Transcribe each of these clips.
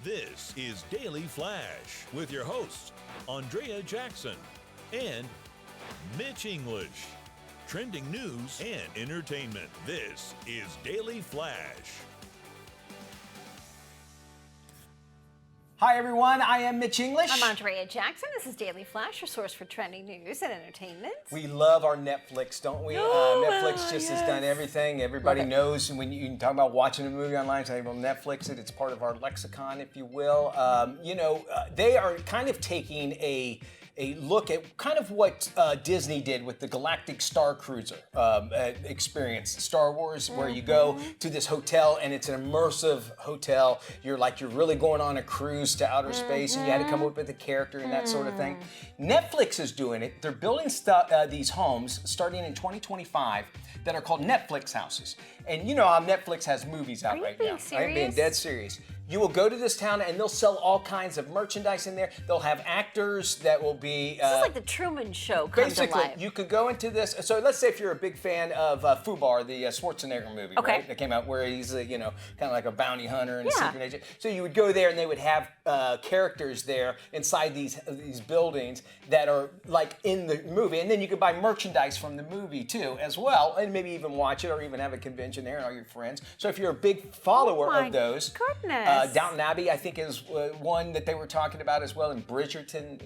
This is Daily Flash with your hosts, Andrea Jackson and Mitch English. Trending news and entertainment. This is Daily Flash. Hi, everyone. I am Mitch English. I'm Andrea Jackson. This is Daily Flash, your source for trending news and entertainment. We love our Netflix, don't we? Netflix just has done everything. Everybody knows when you talk about watching a movie online, say, well, Netflix it. It's part of our lexicon, if you will. They are kind of taking a look at kind of what Disney did with the Galactic Star Cruiser experience, Star Wars, where you go to this hotel and it's an immersive hotel. You're really going on a cruise to outer space, and you had to come up with a character and that sort of thing. Netflix is doing it. They're building these homes starting in 2025 that are called Netflix houses. And you know how Netflix has movies out right now. I'm being dead serious. You will go to this town and they'll sell all kinds of merchandise in there. They'll have actors that will be... This is like the Truman Show come to life. Basically, you could go into this. So let's say if you're a big fan of Fubar, the Schwarzenegger movie, right? That came out where he's, kind of like a bounty hunter and a secret agent. So you would go there and they would have characters there inside these buildings that are like in the movie. And then you could buy merchandise from the movie too as well. And maybe even watch it or even have a convention there and all your friends. So if you're a big follower of those... Goodness. Downton Abbey, I think, is one that they were talking about as well, and Bridgerton,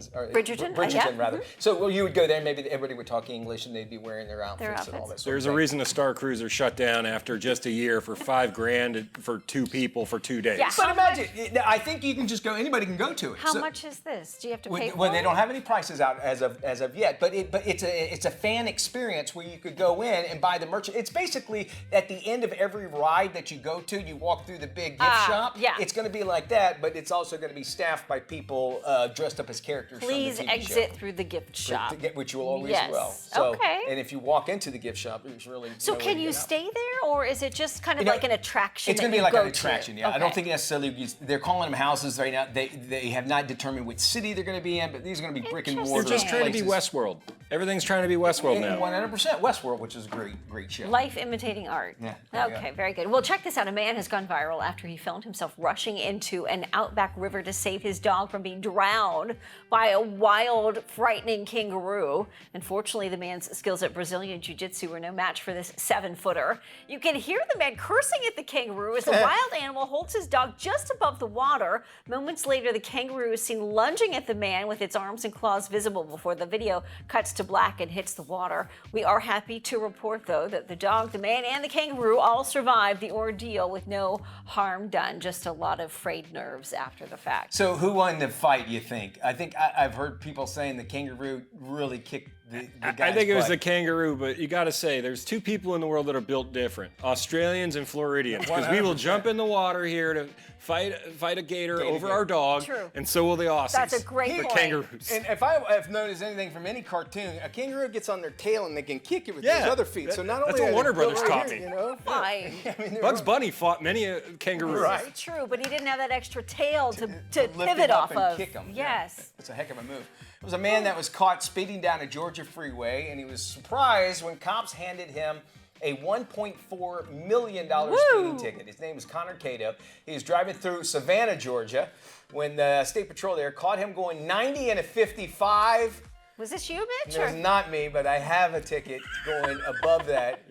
rather. So you would go there, and maybe everybody would talk English, and they'd be wearing their outfits and all that. There's a reason a Star Cruiser shut down after just a year for $5,000 for two people for 2 days. Yeah. But imagine, I think you can just go. Anybody can go to it. How much is this? Do you have to pay for it? Well, they don't have any prices out as of yet, but it's a fan experience where you could go in and buy the merchandise. It's basically at the end of every ride that you go to, you walk through the big gift shop. Yeah. It's going to be like that, but it's also going to be staffed by people dressed up as characters. Please from the TV exit show. through the gift shop. Which you will always will. So, and if you walk into the gift shop, there's really So can you stay there, or is it just kind of like an attraction? It's going to be like an attraction, yeah. I don't think necessarily they're calling them houses right now. They have not determined which city they're going to be in, but these are going to be brick and mortar. They're just trying to be Westworld. Everything's trying to be Westworld now. 100% Westworld, which is a great show. Life imitating art. Yeah. Okay, very good. Well, check this out. A man has gone viral after he filmed himself rushing into an outback river to save his dog from being drowned by a wild, frightening kangaroo. Unfortunately, the man's skills at Brazilian Jiu-Jitsu were no match for this 7-footer. You can hear the man cursing at the kangaroo as the wild animal holds his dog just above the water. Moments later, the kangaroo is seen lunging at the man with its arms and claws visible before the video cuts to black and hits the water. We are happy to report, though, that the dog, the man, and the kangaroo all survived the ordeal with no harm done. Just a lot of frayed nerves after the fact. So who won the fight, you think? I think I've heard people saying the kangaroo really kicked the guy's I think it was butt. the kangaroo, but you got to say, there's two people in the world that are built different: Australians and Floridians. Because we will jump in the water here to fight a gator over our dog, and so will the Aussies. That's a great point. Kangaroos. And if I've noticed anything from any cartoon, a kangaroo gets on their tail and they can kick it with those other feet. So not only that's what Warner Brothers taught here, me. Fine. Bugs Bunny fought many kangaroos. Right. True, but he didn't have that extra tail to lift pivot him up off and of. kick him. Yes. It's a heck of a move. It was a man that was caught speeding down a Georgia freeway, and he was surprised when cops handed him a $1.4 million speeding ticket. His name is Connor Cato. He was driving through Savannah, Georgia, when the State Patrol there caught him going 90 and a 55. Was this you, Mitch? It was not me, but I have a ticket going above that.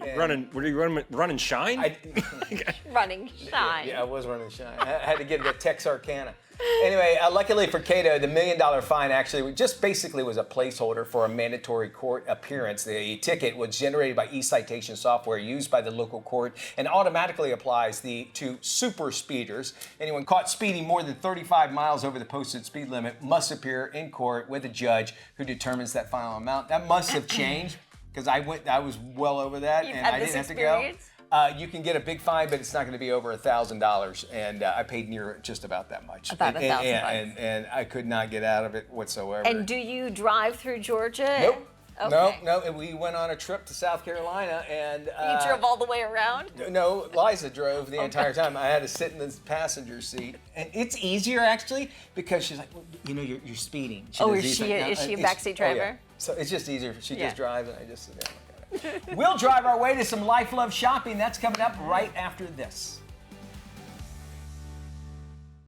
Were you running Shine? Running Shine. Yeah, I was running Shine. I had to get the Texarkana. Anyway, luckily for Cato, the $1 million fine actually just basically was a placeholder for a mandatory court appearance. The ticket was generated by e-citation software used by the local court and automatically applies to super speeders. Anyone caught speeding more than 35 miles over the posted speed limit must appear in court with a judge who determines that final amount. That must have changed because I was well over that and I didn't have to go. You can get a big fine, but it's not going to be over $1,000, and I paid near just about that much. About $1,000. And I could not get out of it whatsoever. And do you drive through Georgia? Nope. Okay. No. We went on a trip to South Carolina, and you drove all the way around? No, Liza drove the entire time. I had to sit in the passenger seat, and it's easier actually because she's like, well, you're speeding. Is she a backseat driver? Oh, yeah. So it's just easier. She just drives, and I just sit there. We'll drive our way to some Life Love shopping. That's coming up right after this.